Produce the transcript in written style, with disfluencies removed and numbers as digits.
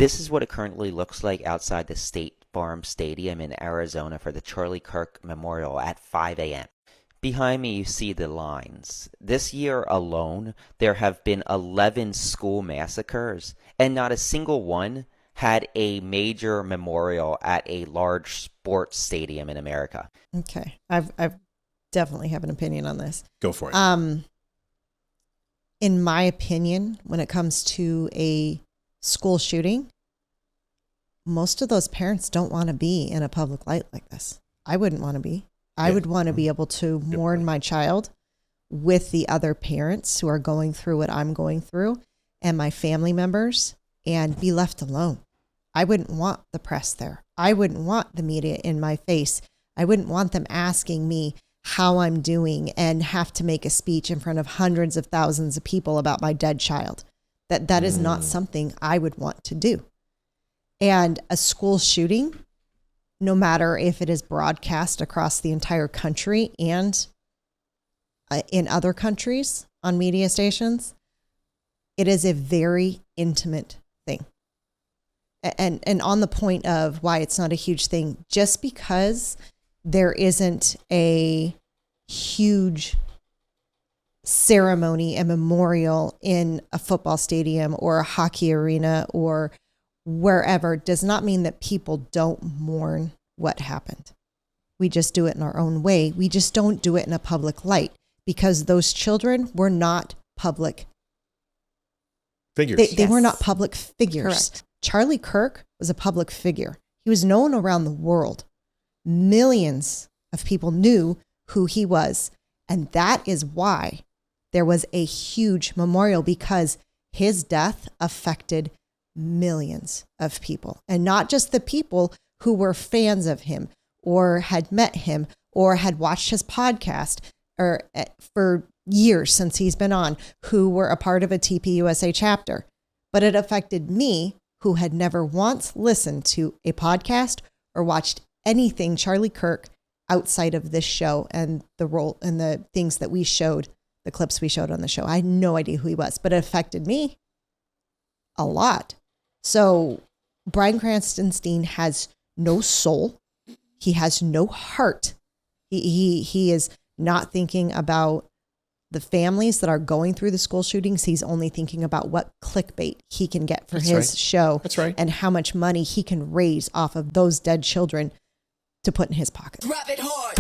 This is what it currently looks like outside the State Farm Stadium in Arizona for the Charlie Kirk Memorial at 5 a.m. Behind me, you see the lines. This year alone, there have been 11 school massacres, and not a single one had a major memorial at a large sports stadium in America. Okay. I've definitely have an opinion on this. Go for it. In my opinion, when it comes to a school shooting, most of those parents don't want to be in a public light like this. I wouldn't want to be. I would want to be able to mourn my child with the other parents who are going through what I'm going through and my family members and be left alone. I wouldn't want the press there. I wouldn't want the media in my face. I wouldn't want them asking me how I'm doing and have to make a speech in front of hundreds of thousands of people about my dead child. That is not something I would want to do. And a school shooting, no matter if it is broadcast across the entire country and in other countries on media stations, it is a very intimate thing. And on the point of why it's not a huge thing, just because there isn't a huge ceremony and memorial in a football stadium or a hockey arena or wherever does not mean that people don't mourn what happened. We just do it in our own way. We just don't do it in a public light because those children were not public figures. They were not public figures. Correct. Charlie Kirk was a public figure. He was known around the world. Millions of people knew who he was. And that is why there was a huge memorial, because his death affected millions of people, and not just the people who were fans of him or had met him or had watched his podcast or for years since he's been on, who were a part of a TPUSA chapter. But it affected me, who had never once listened to a podcast or watched anything Charlie Kirk outside of this show and the role and the things that we showed, the clips we showed on the show. I had no idea who he was, but it affected me a lot. So Bryan Krassenstein has no soul. He has no heart. He is not thinking about the families that are going through the school shootings. He's only thinking about what clickbait he can get for his show. That's right. And how much money he can raise off of those dead children to put in his pocket. Drop it hard.